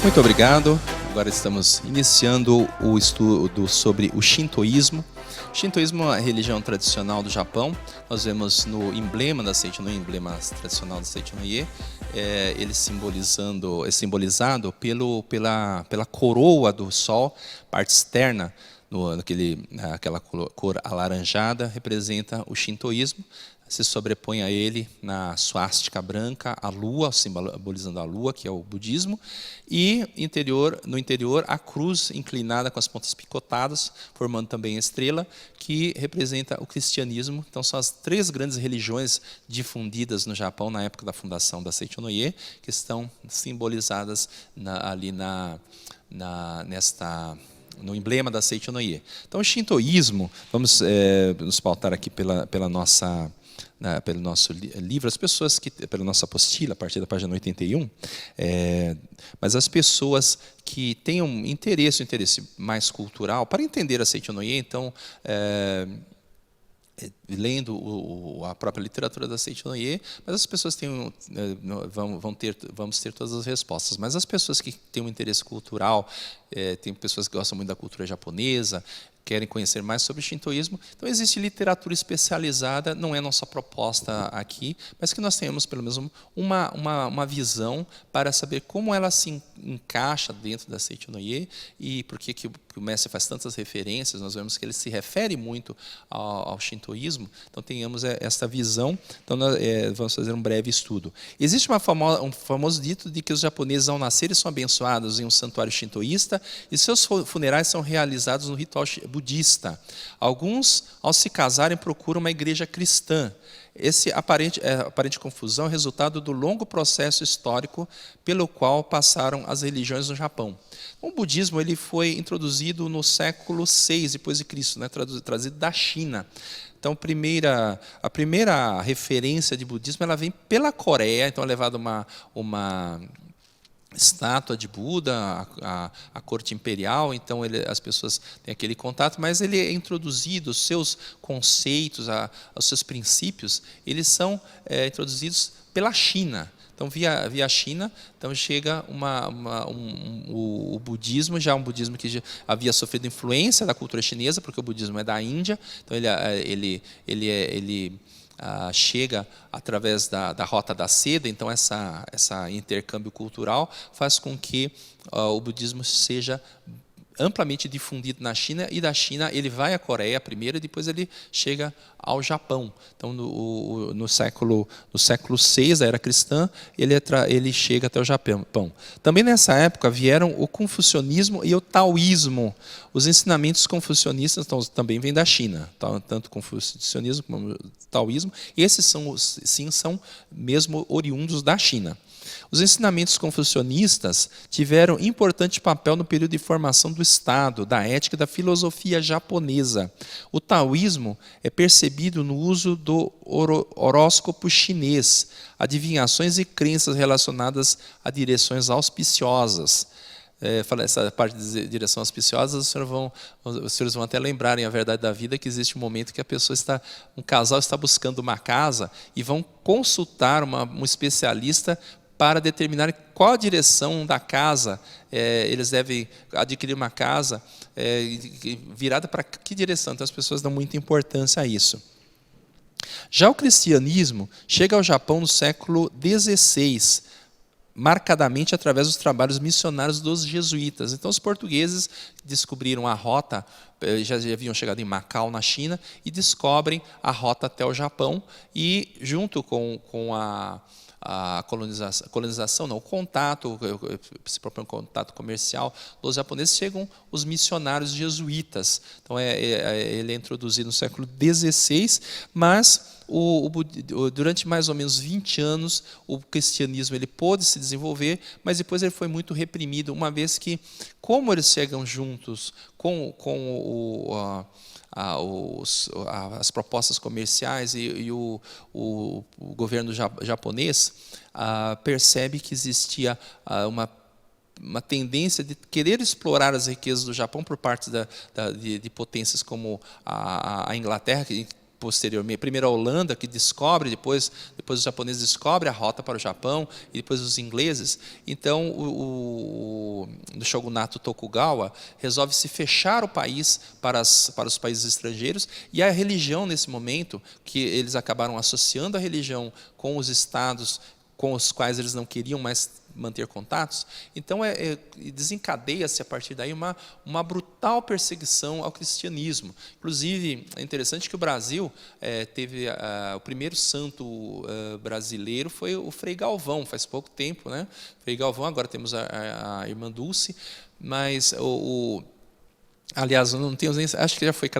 Muito obrigado. Agora estamos iniciando o estudo sobre o Shintoísmo. O Shintoísmo é uma religião tradicional do Japão. Nós vemos no emblema da Seicho-no-ie, emblema tradicional da Seicho-no-ie, ele é simbolizado pela coroa do sol, parte externa, aquela cor alaranjada, representa o Shintoísmo. Se sobrepõe a ele na suástica branca a lua, simbolizando a lua, que é o budismo, e no interior a cruz inclinada com as pontas picotadas, formando também a estrela, que representa o cristianismo. Então são as três grandes religiões difundidas no Japão na época da fundação da Seicho-no-ie, que estão simbolizadas no emblema da Seicho-no-ie. Então o Shintoísmo, vamos nos pautar aqui pelo nosso livro, pela nossa apostila, a partir da página 81, mas as pessoas que tenham um interesse mais cultural, para entender a Seicho-no-ie, então, lendo a própria literatura da Seicho-no-ie, mas as pessoas vamos ter todas as respostas, mas as pessoas que têm um interesse cultural, tem pessoas que gostam muito da cultura japonesa, querem conhecer mais sobre o Shintoísmo, então existe literatura especializada, não é nossa proposta aqui, mas que nós tenhamos pelo menos uma visão para saber como ela se encaixa dentro da Seicho-no-ie e por que o mestre faz tantas referências. Nós vemos que ele se refere muito ao Shintoísmo, então tenhamos esta visão. Então nós vamos fazer um breve estudo. Existe um famoso dito de que os japoneses ao nascerem são abençoados em um santuário shintoísta e seus funerais são realizados no ritual budista. Alguns, ao se casarem, procuram uma igreja cristã. Esse aparente confusão é resultado do longo processo histórico pelo qual passaram as religiões no Japão. O budismo ele foi introduzido no século VI depois de Cristo, né, trazido da China. Então, a primeira referência de budismo ela vem pela Coreia, então é levada uma estátua de Buda, a corte imperial, então as pessoas têm aquele contato, mas ele é introduzido, os seus conceitos, os seus princípios, eles são introduzidos pela China. Então, via China, então chega o budismo, já um budismo que já havia sofrido influência da cultura chinesa, porque o budismo é da Índia, então ele chega através da Rota da Seda, então essa intercâmbio cultural faz com que o budismo seja amplamente difundido na China, e da China ele vai à Coreia primeiro e depois ele chega ao Japão. Então, no século VI, da era cristã, ele chega até o Japão. Também nessa época vieram o confucionismo e o taoísmo. Os ensinamentos confucionistas também vêm da China, tanto o confucionismo como o taoísmo. Esses são mesmo oriundos da China. Os ensinamentos confucionistas tiveram importante papel no período de formação do Estado, da ética e da filosofia japonesa. O taoísmo é percebido no uso do horóscopo chinês, adivinhações e crenças relacionadas a direções auspiciosas. Essa parte de direção auspiciosa, os senhores vão até lembrarem a verdade da vida, que existe um momento que um casal está buscando uma casa e vão consultar um especialista para determinar qual a direção da casa, eles devem adquirir uma casa virada para que direção. Então as pessoas dão muita importância a isso. Já o cristianismo chega ao Japão no século XVI, marcadamente através dos trabalhos missionários dos jesuítas. Então os portugueses descobriram a rota, já haviam chegado em Macau, na China, e descobrem a rota até o Japão, e junto com a colonização, não, o contato, esse próprio contato comercial dos japoneses, chegam os missionários jesuítas. Então, ele é introduzido no século XVI, mas durante mais ou menos 20 anos, o cristianismo ele pôde se desenvolver, mas depois ele foi muito reprimido, uma vez que, como eles chegam juntos com as propostas comerciais e o governo japonês percebe que existia uma tendência de querer explorar as riquezas do Japão por parte de potências como a Inglaterra, que posteriormente, primeiro a Holanda, que descobre, depois os japoneses descobrem a rota para o Japão, e depois os ingleses. Então, o shogunato Tokugawa resolve se fechar o país para os países estrangeiros, e a religião, nesse momento, que eles acabaram associando a religião com os estados com os quais eles não queriam mais manter contatos, então desencadeia-se a partir daí uma brutal perseguição ao cristianismo. Inclusive, é interessante que o Brasil teve o primeiro santo brasileiro foi o Frei Galvão, faz pouco tempo, né? Frei Galvão, agora temos a Irmã Dulce, mas aliás, não tenho nem, acho que já foi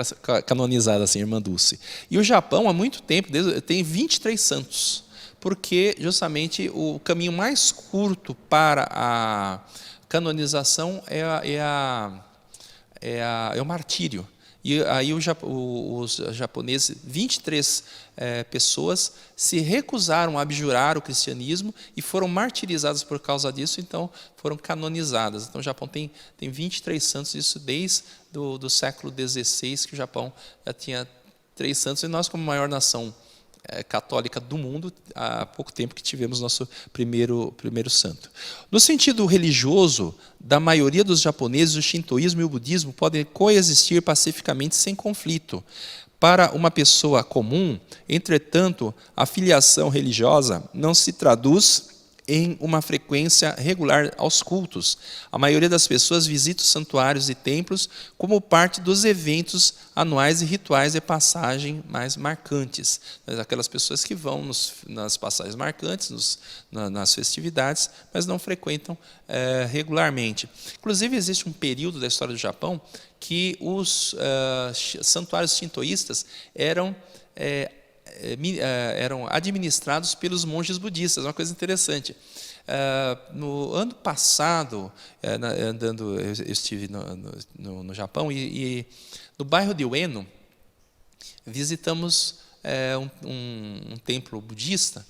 canonizada assim, Irmã Dulce. E o Japão, há muito tempo, tem 23 santos, porque justamente o caminho mais curto para a canonização é o martírio. E aí os japoneses, 23 pessoas, se recusaram a abjurar o cristianismo e foram martirizadas por causa disso, então foram canonizadas. Então o Japão tem 23 santos, isso desde do século XVI, que o Japão já tinha 3 santos, e nós, como maior nação católica do mundo, há pouco tempo que tivemos nosso primeiro santo. No sentido religioso, da maioria dos japoneses, o shintoísmo e o budismo podem coexistir pacificamente sem conflito. Para uma pessoa comum, entretanto, a filiação religiosa não se traduz em uma frequência regular aos cultos. A maioria das pessoas visita os santuários e templos como parte dos eventos anuais e rituais de passagem mais marcantes. Aquelas pessoas que vão nas passagens marcantes, nas festividades, mas não frequentam regularmente. Inclusive, existe um período da história do Japão que os santuários shintoístas eram administrados pelos monges budistas, uma coisa interessante. No ano passado, eu estive no Japão e no bairro de Ueno, visitamos um templo budista,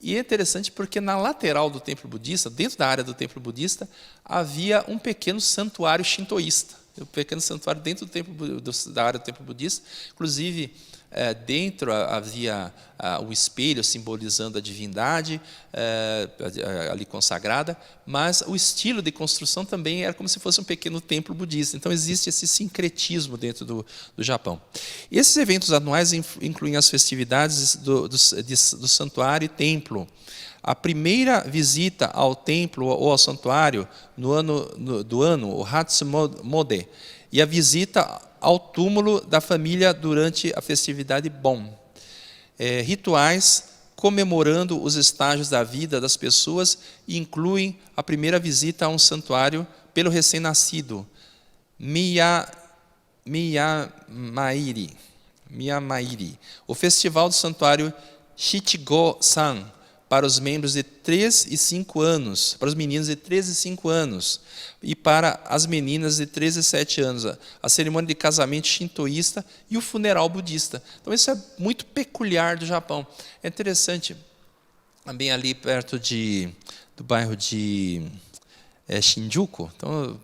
e é interessante porque na lateral do templo budista, dentro da área do templo budista, havia um pequeno santuário shintoísta, um pequeno santuário dentro da área do templo budista. Inclusive, dentro havia um espelho simbolizando a divindade ali consagrada, mas o estilo de construção também era como se fosse um pequeno templo budista. Então existe esse sincretismo dentro do Japão. Esses eventos anuais incluem as festividades do santuário e templo. A primeira visita ao templo ou ao santuário do ano, o Hatsumode, e a visita ao túmulo da família durante a festividade Bon. Rituais comemorando os estágios da vida das pessoas e incluem a primeira visita a um santuário pelo recém-nascido, Miyamairi. O festival do santuário Shichigo-san, para os membros de 3 e 5 anos, para os meninos de 3 e 5 anos, e para as meninas de 3 e 7 anos, a cerimônia de casamento shintoísta e o funeral budista. Então, isso é muito peculiar do Japão. É interessante, também ali perto do bairro de Shinjuku. Então,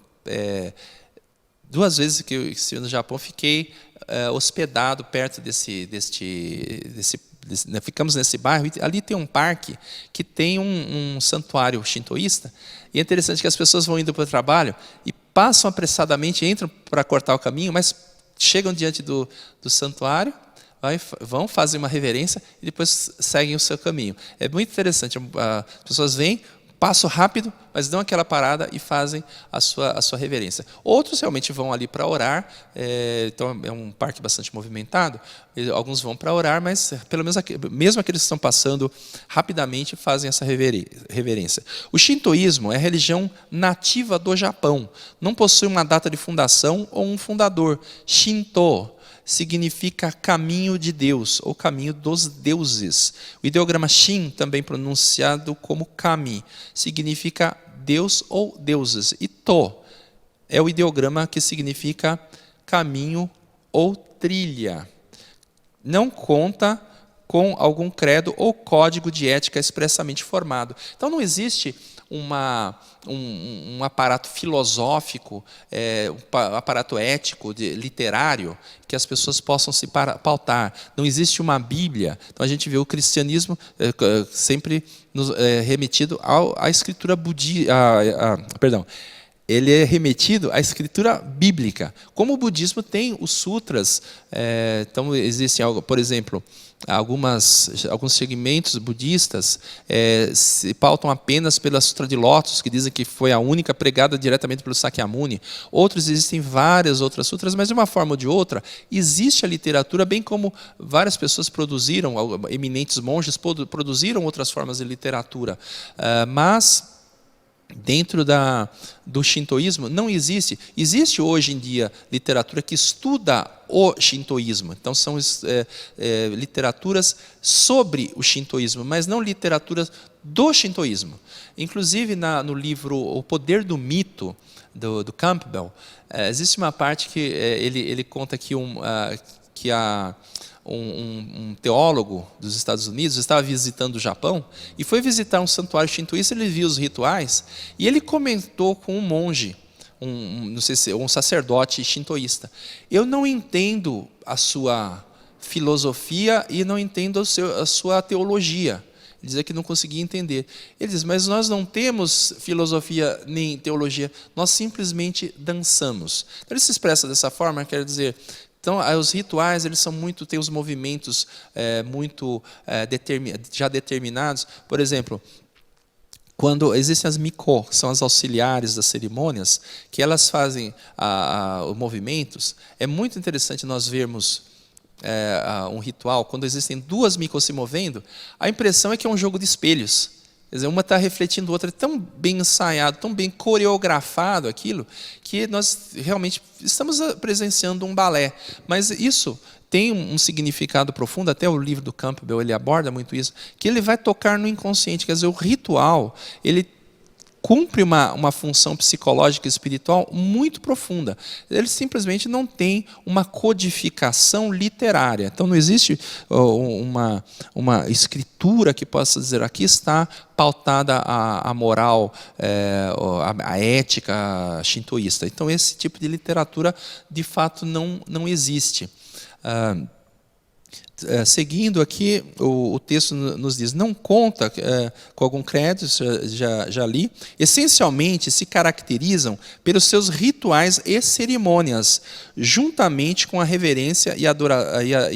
2 vezes que eu estive no Japão, fiquei hospedado perto desse ficamos nesse bairro, e ali tem um parque que tem um santuário shintoísta, e é interessante que as pessoas vão indo para o trabalho e passam apressadamente, entram para cortar o caminho, mas chegam diante do santuário, vão, fazem uma reverência e depois seguem o seu caminho. É muito interessante, as pessoas vêm, passam rápido, mas dão aquela parada e fazem a sua reverência. Outros realmente vão ali para orar, então é um parque bastante movimentado, alguns vão para orar, mas pelo menos mesmo aqueles que estão passando rapidamente fazem essa reverência. O shintoísmo é a religião nativa do Japão, não possui uma data de fundação ou um fundador. Shinto significa caminho de Deus, ou caminho dos deuses. O ideograma Shin, também pronunciado como Kami, significa Deus ou deuses. E To é o ideograma que significa caminho ou trilha. Não conta com algum credo ou código de ética expressamente formado. Então não existe um aparato filosófico, um aparato ético, literário, que as pessoas possam se pautar. Não existe uma Bíblia. Então a gente vê o cristianismo sempre remetido à escritura budista, perdão. Ele é remetido à escritura bíblica. Como o budismo tem os sutras, então existem, por exemplo, alguns segmentos budistas se pautam apenas pela Sutra de Lótus, que dizem que foi a única pregada diretamente pelo Sakyamuni. Outros, existem várias outras sutras, mas de uma forma ou de outra, existe a literatura, bem como várias pessoas produziram, eminentes monges produziram outras formas de literatura. Mas dentro do shintoísmo não existe. Existe hoje em dia literatura que estuda o shintoísmo. Então são literaturas sobre o shintoísmo, mas não literaturas do shintoísmo. Inclusive no livro O Poder do Mito, do Campbell, existe uma parte que ele conta que um teólogo dos Estados Unidos estava visitando o Japão e foi visitar um santuário shintoísta. Ele viu os rituais e ele comentou com um monge, não sei se um sacerdote shintoísta: eu não entendo a sua filosofia e não entendo a sua teologia. Ele dizia que não conseguia entender. Ele diz: mas nós não temos filosofia nem teologia, nós simplesmente dançamos. Então ele se expressa dessa forma, quer dizer, então, os rituais, eles são têm os movimentos já determinados. Por exemplo, quando existem as miko, que são as auxiliares das cerimônias, que elas fazem os movimentos, é muito interessante nós vermos um ritual, quando existem duas miko se movendo, a impressão é que é um jogo de espelhos. Quer dizer, uma está refletindo a outra, é tão bem ensaiado, tão bem coreografado aquilo, que nós realmente estamos presenciando um balé. Mas isso tem um significado profundo, até o livro do Campbell ele aborda muito isso, que ele vai tocar no inconsciente. Quer dizer, o ritual, ele cumpre uma função psicológica e espiritual muito profunda. Ele simplesmente não tem uma codificação literária. Então não existe uma escritura que possa dizer: aqui está pautada a moral, a ética shintoísta. Então esse tipo de literatura de fato não existe. Seguindo aqui, o texto nos diz: não conta com algum crédito, já li, essencialmente se caracterizam pelos seus rituais e cerimônias, juntamente com a reverência e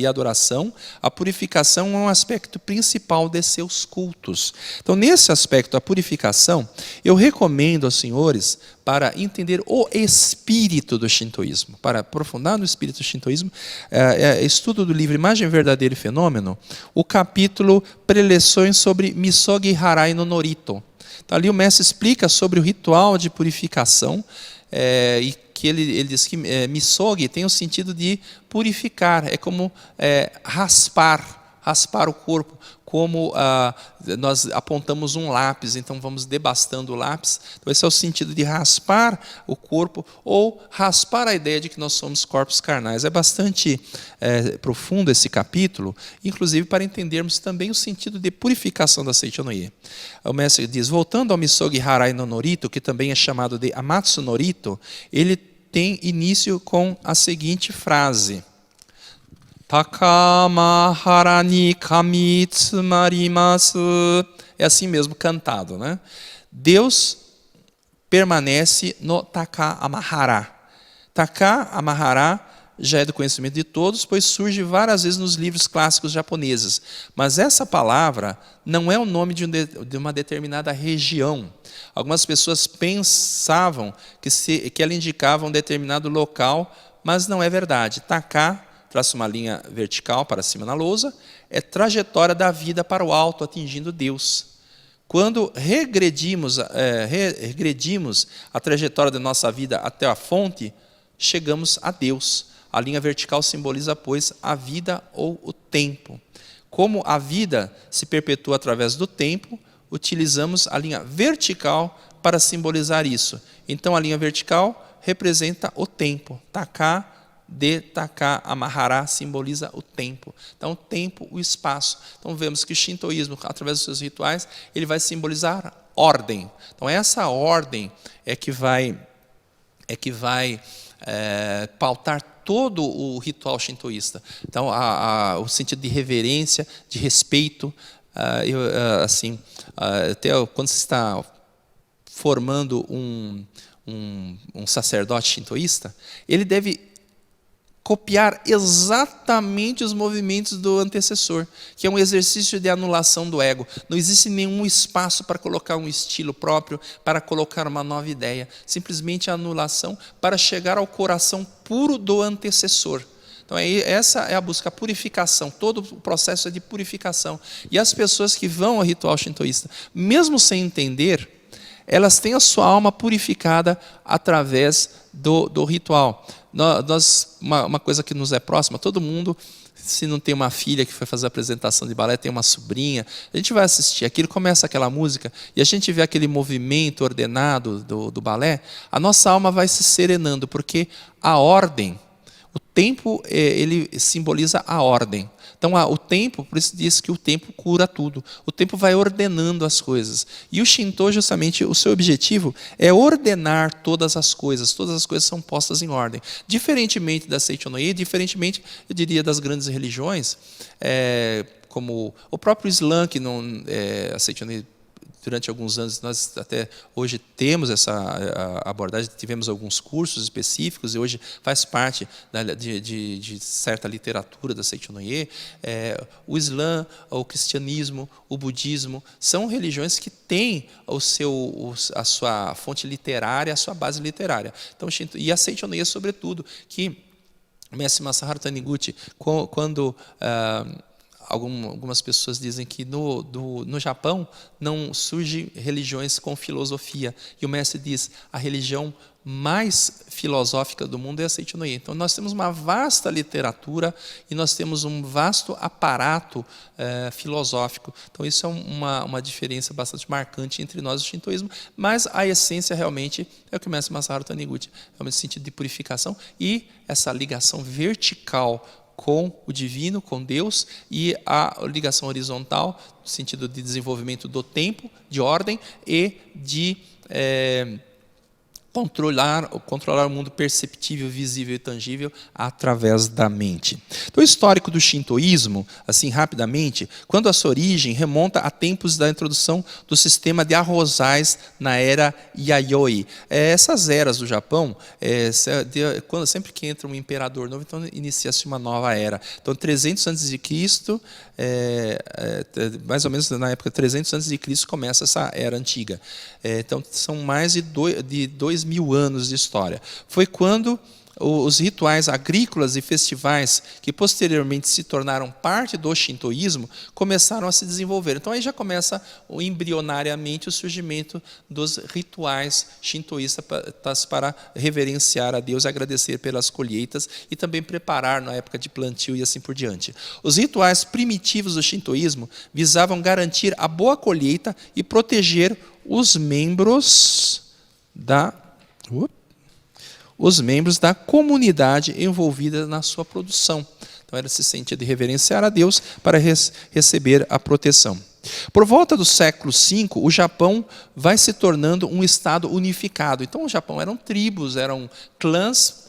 adoração. A purificação é um aspecto principal de seus cultos. Então, nesse aspecto, a purificação, eu recomendo aos senhores, para entender o espírito do shintoísmo, para aprofundar no espírito do shintoísmo, estudo do livro Imagem, Verdadeiro e Fenômeno, o capítulo Preleções sobre Misogi Harai no Norito. Então, ali o mestre explica sobre o ritual de purificação, e que ele diz que misogi tem o sentido de purificar, é como raspar o corpo, como nós apontamos um lápis, então vamos debastando o lápis. Então esse é o sentido de raspar o corpo, ou raspar a ideia de que nós somos corpos carnais. É bastante profundo esse capítulo, inclusive para entendermos também o sentido de purificação da Seicho no Ie. O mestre diz: voltando ao Misogi Harai no Norito, que também é chamado de Amatsu Norito, ele tem início com a seguinte frase: Takamahara ni kami tsumarimasu. É assim mesmo cantado, né? Deus permanece no Takamahara. Takamahara já é do conhecimento de todos, pois surge várias vezes nos livros clássicos japoneses. Mas essa palavra não é o nome de uma determinada região. Algumas pessoas pensavam que ela indicava um determinado local, mas não é verdade. Taka, traça uma linha vertical para cima na lousa, é trajetória da vida para o alto, atingindo Deus. Quando regredimos a trajetória da nossa vida até a fonte, chegamos a Deus. A linha vertical simboliza, pois, a vida ou o tempo. Como a vida se perpetua através do tempo, utilizamos a linha vertical para simbolizar isso. Então, a linha vertical representa o tempo. Taka, de Taka, Amahara simboliza o tempo. Então, o tempo, o espaço. Então, vemos que o shintoísmo, através dos seus rituais, ele vai simbolizar ordem. Então essa ordem é que vai pautar todo o ritual shintoísta. Então o sentido de reverência, de respeito, assim, até quando se está formando um sacerdote shintoísta, ele deve copiar exatamente os movimentos do antecessor, que é um exercício de anulação do ego. Não existe nenhum espaço para colocar um estilo próprio, para colocar uma nova ideia. Simplesmente a anulação para chegar ao coração puro do antecessor. Então, essa é a busca, a purificação. Todo o processo é de purificação. E as pessoas que vão ao ritual shintoísta, mesmo sem entender, elas têm a sua alma purificada através do ritual. Uma coisa que nos é próxima, todo mundo, se não tem uma filha que foi fazer a apresentação de balé, tem uma sobrinha, a gente vai assistir aquilo, começa aquela música, e a gente vê aquele movimento ordenado do balé, a nossa alma vai se serenando, porque a ordem, o tempo, ele simboliza a ordem. Então, o tempo, por isso diz que o tempo cura tudo. O tempo vai ordenando as coisas. E o Shinto, justamente, o seu objetivo é ordenar todas as coisas são postas em ordem. Diferentemente da Seichonoye, diferentemente, eu diria, das grandes religiões, como o próprio Islã, que não, a Seichonoye, durante alguns anos, nós até hoje temos essa abordagem, tivemos alguns cursos específicos e hoje faz parte de certa literatura da Seichonoye. O Islã, o cristianismo, o budismo, são religiões que têm a sua fonte literária, a sua base literária. Então, e a Seichonoye, sobretudo, que o mestre Masaharu Taniguchi, quando algumas pessoas dizem que no Japão não surgem religiões com filosofia. E o mestre diz, a religião mais filosófica do mundo é a Seichonoye. Então nós temos uma vasta literatura e nós temos um vasto aparato filosófico. Então isso é uma diferença bastante marcante entre nós e o shintoísmo, mas a essência realmente é o que o mestre Masaharu Taniguchi, é um sentido de purificação e essa ligação vertical com o divino, com Deus, e a ligação horizontal, no sentido de desenvolvimento do tempo, de ordem, e de controlar o mundo perceptível, visível e tangível através da mente. Então, o histórico do shintoísmo, assim rapidamente, quando a sua origem remonta a tempos da introdução do sistema de arrozais na era Yayoi. Essas eras do Japão, sempre que entra um imperador novo, então inicia-se uma nova era. Então, 300 a.C., mais ou menos na época 300 a.C., começa essa era antiga. Então, são mais de 2.000 anos de história. Foi quando os rituais agrícolas e festivais, que posteriormente se tornaram parte do shintoísmo, começaram a se desenvolver. Então aí já começa embrionariamente o surgimento dos rituais shintoístas para reverenciar a Deus, agradecer pelas colheitas e também preparar na época de plantio e assim por diante. Os rituais primitivos do shintoísmo visavam garantir a boa colheita e proteger os membros da comunidade envolvida na sua produção. Então, era esse sentido de reverenciar a Deus para receber a proteção. Por volta do século V, o Japão vai se tornando um estado unificado. Então, o Japão eram tribos, eram clãs,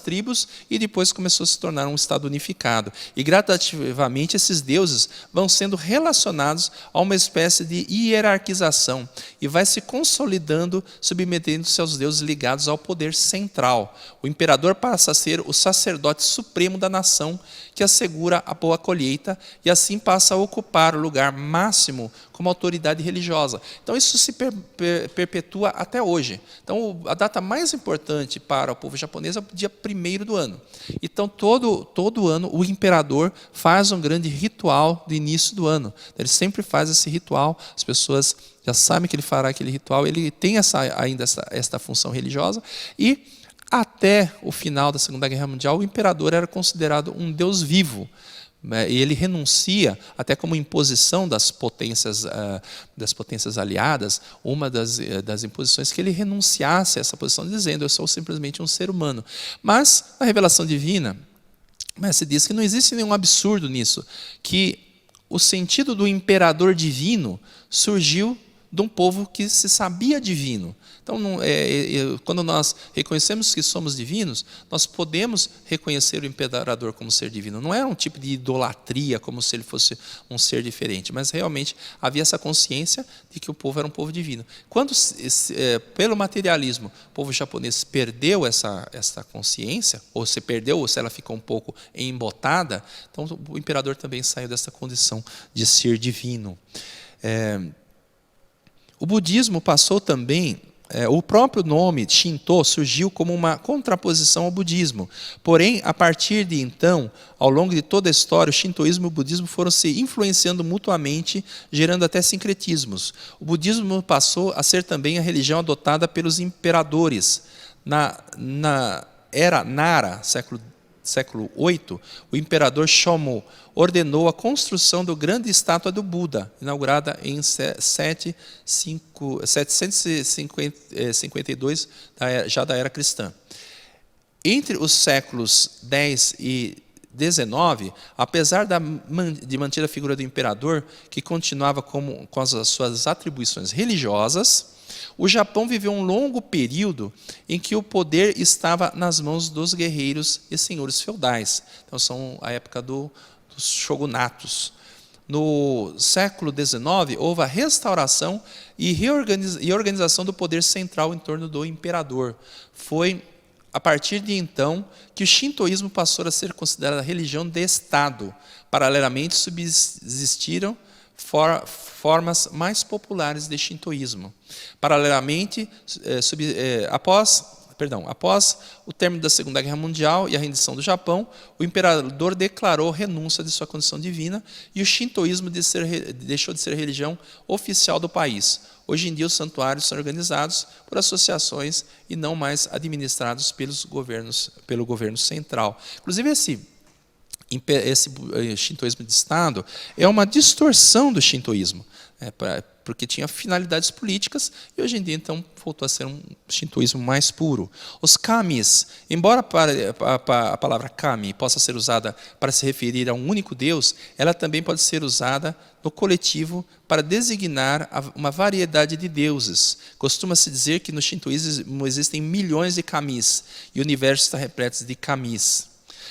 tribos, e depois começou a se tornar um estado unificado. E gradativamente esses deuses vão sendo relacionados a uma espécie de hierarquização e vai se consolidando, submetendo-se aos deuses ligados ao poder central. O imperador passa a ser o sacerdote supremo da nação, que assegura a boa colheita e assim passa a ocupar o lugar máximo como autoridade religiosa. Então isso se perpetua até hoje. Então a data mais importante para o povo japonês é o dia 1º do ano. Então todo ano o imperador faz um grande ritual do início do ano. Ele sempre faz esse ritual, as pessoas já sabem que ele fará aquele ritual, ele tem ainda esta função religiosa e até o final da Segunda Guerra Mundial, o imperador era considerado um deus vivo. E ele renuncia, até como imposição das potências aliadas, uma das imposições que ele renunciasse a essa posição, dizendo, eu sou simplesmente um ser humano. Mas, na revelação divina, se diz que não existe nenhum absurdo nisso, que o sentido do imperador divino surgiu de um povo que se sabia divino. Então, quando nós reconhecemos que somos divinos, nós podemos reconhecer o imperador como ser divino. Não é um tipo de idolatria, como se ele fosse um ser diferente, mas realmente havia essa consciência de que o povo era um povo divino. Quando, pelo materialismo, o povo japonês perdeu essa consciência, ou se perdeu, ou se ela ficou um pouco embotada, então o imperador também saiu dessa condição de ser divino. O budismo passou também, o próprio nome Shinto surgiu como uma contraposição ao budismo. Porém, a partir de então, ao longo de toda a história, o shintoísmo e o budismo foram se influenciando mutuamente, gerando até sincretismos. O budismo passou a ser também a religião adotada pelos imperadores. Na era Nara, século VIII, o imperador Shomu ordenou a construção da grande estátua do Buda, inaugurada em 752, já da era cristã. Entre os séculos X e XIX, apesar de manter a figura do imperador, que continuava com as suas atribuições religiosas, o Japão viveu um longo período em que o poder estava nas mãos dos guerreiros e senhores feudais. Então, são a época dos shogunatos. No século XIX, houve a restauração e organização do poder central em torno do imperador. Foi a partir de então que o shintoísmo passou a ser considerado a religião de Estado. Paralelamente, subsistiram formas mais populares de shintoísmo. Paralelamente, após o término da Segunda Guerra Mundial e a rendição do Japão, o imperador declarou renúncia de sua condição divina e o shintoísmo deixou de ser a religião oficial do país. Hoje em dia, os santuários são organizados por associações e não mais administrados pelo governo central. Inclusive, esse shintoísmo de Estado é uma distorção do shintoísmo, porque tinha finalidades políticas e hoje em dia então voltou a ser um shintoísmo mais puro. Os kamis, embora a palavra kami possa ser usada para se referir a um único Deus, ela também pode ser usada no coletivo para designar uma variedade de deuses. Costuma-se dizer que no shintoísmo existem milhões de kamis e o universo está repleto de kamis.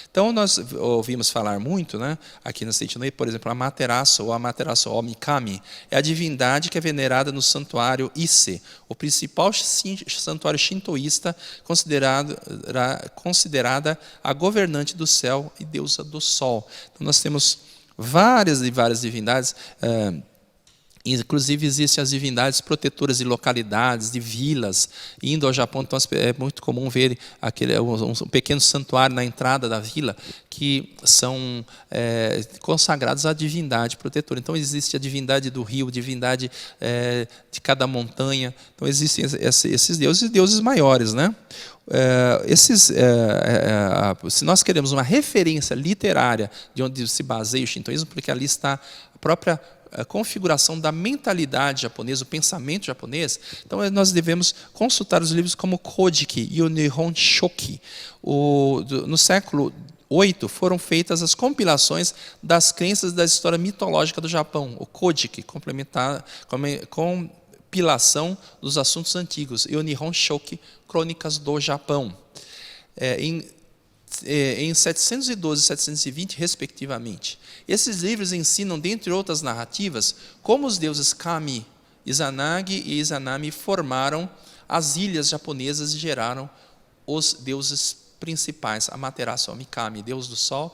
Então, nós ouvimos falar muito, aqui na Seichinoi, por exemplo, Amaterasu ou Amaterasu Omikami, é a divindade que é venerada no santuário Ise, o principal santuário shintoísta, considerada a governante do céu e deusa do sol. Então, nós temos várias divindades. Inclusive, existem as divindades protetoras de localidades, de vilas. Indo ao Japão, então, é muito comum ver um pequeno santuário na entrada da vila que são consagrados à divindade protetora. Então, existe a divindade do rio, a divindade de cada montanha. Então, existem esses deuses e deuses maiores, se nós queremos uma referência literária de onde se baseia o shintoísmo, porque ali está a própria configuração da mentalidade japonesa, o pensamento japonês, então nós devemos consultar os livros como Kojiki e o Nihon Shoki. No século VIII foram feitas as compilações das crenças da história mitológica do Japão, o Kojiki, compilação dos assuntos antigos, e o Nihon Shoki, crônicas do Japão. Em 712 e 720, respectivamente. Esses livros ensinam, dentre outras narrativas, como os deuses Kami, Izanagi e Izanami formaram as ilhas japonesas e geraram os deuses principais, Amaterasu Omikami, deus do sol,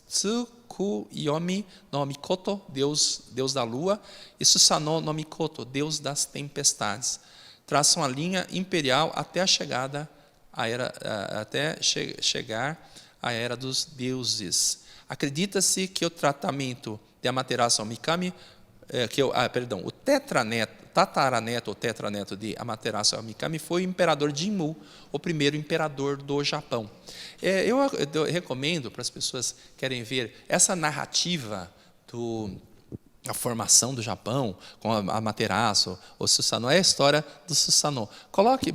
Tsukuyomi no Mikoto, deus da lua, e Susanoo no Mikoto, deus das tempestades. Traçam a linha imperial até chegar à era dos deuses. Acredita-se que o tratamento de Amaterasu Omikami, o tataraneto ou tetraneto de Amaterasu Omikami foi o imperador Jinmu, o primeiro imperador do Japão. Eu recomendo para as pessoas que querem ver essa narrativa a formação do Japão, com a Amaterasu, o Susanoo, é a história do Susanoo.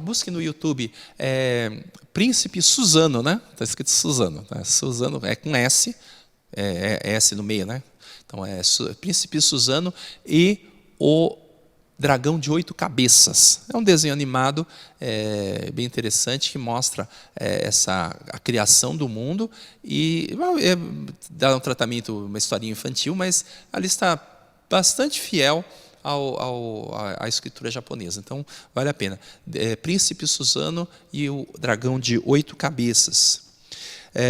Busque no YouTube Príncipe Suzano, está escrito Suzano, Suzano é com S, S no meio, né? Então é Príncipe Suzano e o Dragão de 8 Cabeças. É um desenho animado bem interessante que mostra a criação do mundo e dá um tratamento, uma historinha infantil, mas ali está bastante fiel à escritura japonesa. Então, vale a pena. Príncipe Suzano e o Dragão de 8 Cabeças.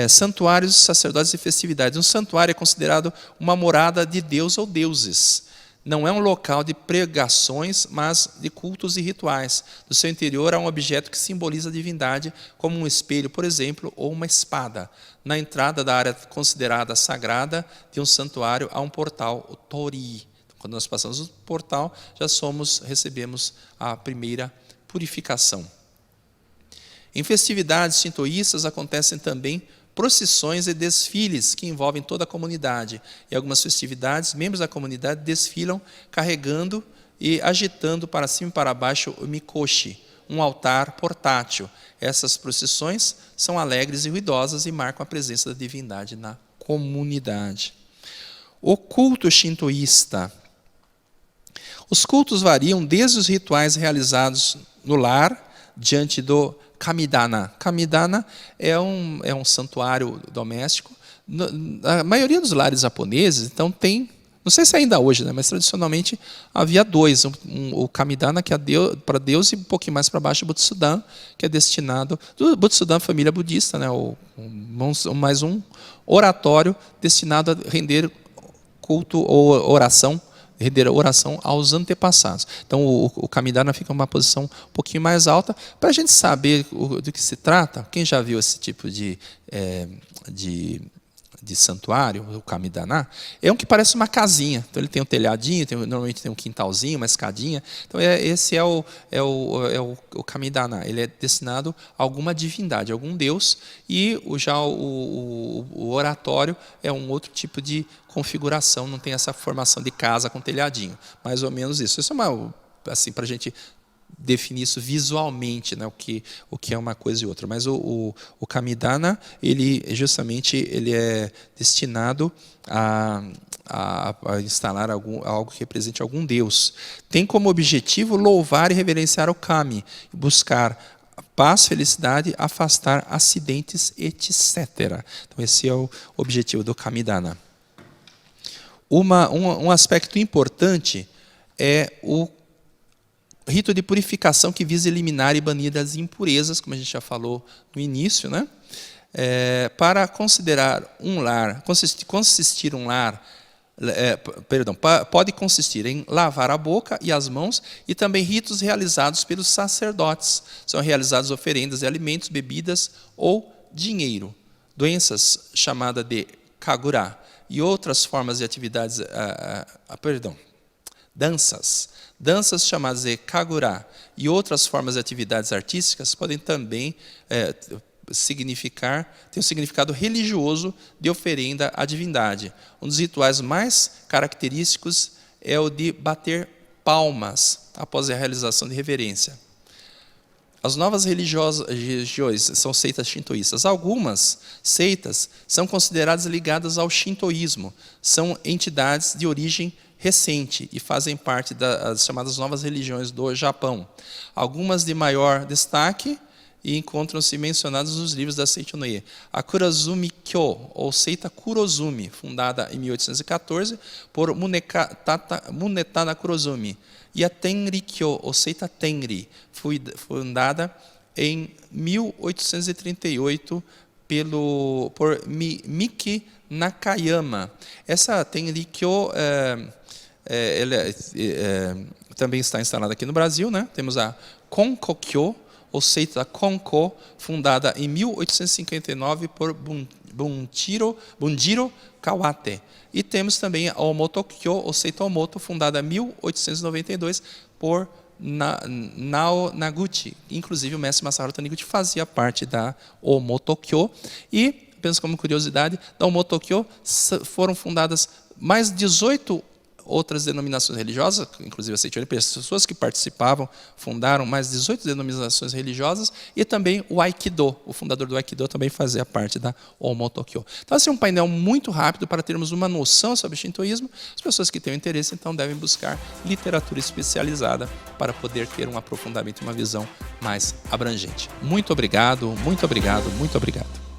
Santuários, sacerdotes e festividades. Um santuário é considerado uma morada de Deus ou deuses. Não é um local de pregações, mas de cultos e rituais. No seu interior há um objeto que simboliza a divindade, como um espelho, por exemplo, ou uma espada. Na entrada da área considerada sagrada de um santuário há um portal, o Tori. Quando nós passamos o portal, recebemos a primeira purificação. Em festividades shintoístas acontecem também procissões e desfiles que envolvem toda a comunidade. Em algumas festividades, membros da comunidade desfilam carregando e agitando para cima e para baixo o mikoshi, um altar portátil. Essas procissões são alegres e ruidosas e marcam a presença da divindade na comunidade. O culto shintoísta. Os cultos variam desde os rituais realizados no lar, diante do Kamidana. Kamidana é um santuário doméstico. A maioria dos lares japoneses, então, tem, não sei se ainda hoje, né, mas tradicionalmente havia dois. O Kamidana, que é para Deus, e um pouquinho mais para baixo o Butsudan, que é destinado... Butsudan, família budista, né, mais um oratório destinado a render culto ou render oração aos antepassados. Então, o Kamidana fica em uma posição um pouquinho mais alta. Para a gente saber do que se trata, quem já viu esse tipo de santuário, o Kamidana, é um que parece uma casinha. Então, ele tem um telhadinho, normalmente tem um quintalzinho, uma escadinha. Então, esse é o Kamidana. Ele é destinado a alguma divindade, a algum deus. E o oratório é um outro tipo de configuração, não tem essa formação de casa com telhadinho. Mais ou menos isso. Isso é assim, para a gente definir isso visualmente, né, o que é uma coisa e outra. Mas o Kamidana, ele é destinado a instalar algo que represente algum deus. Tem como objetivo louvar e reverenciar o Kami, buscar paz, felicidade, afastar acidentes, etc. Então, esse é o objetivo do Kamidana. Um aspecto importante é o rito de purificação que visa eliminar e banir as impurezas, como a gente já falou no início, né? Para considerar um lar, pode consistir em lavar a boca e as mãos e também ritos realizados pelos sacerdotes. São realizadas oferendas de alimentos, bebidas ou dinheiro. Doenças chamadas de kagura e outras formas de atividades, danças chamadas de kagura e outras formas de atividades artísticas podem também ter um significado religioso de oferenda à divindade. Um dos rituais mais característicos é o de bater palmas após a realização de reverência. As novas religiões são seitas shintoístas. Algumas seitas são consideradas ligadas ao shintoísmo. São entidades de origem recente e fazem parte das chamadas novas religiões do Japão. Algumas de maior destaque e encontram-se mencionadas nos livros da Seichonoye. A Kurozumi-kyo, ou seita Kurozumi, fundada em 1814 por Munetada Kurozumi. E a Tenri-kyo, ou seita Tenri, fundada em 1838 por Miki Nakayama. Essa Tenri-kyo também está instalada aqui no Brasil, né? Temos a Konkokyo, ou seita Konko, fundada em 1859 por Bunjiro Kawate. E temos também a Omotokyo, ou seita Omoto, fundada em 1892 por Nao Naguchi. Inclusive, o mestre Masaharu Taniguchi fazia parte da Omotokyo. E, apenas como curiosidade, da Omotokyo foram fundadas mais 18 outras denominações religiosas, inclusive a Seichoren, pessoas que participavam, fundaram mais 18 denominações religiosas, e também o Aikido, o fundador do Aikido também fazia parte da Omo Tokyo. Então, assim, um painel muito rápido para termos uma noção sobre o shintoísmo. As pessoas que tenham interesse, então, devem buscar literatura especializada para poder ter um aprofundamento e uma visão mais abrangente. Muito obrigado, muito obrigado, muito obrigado.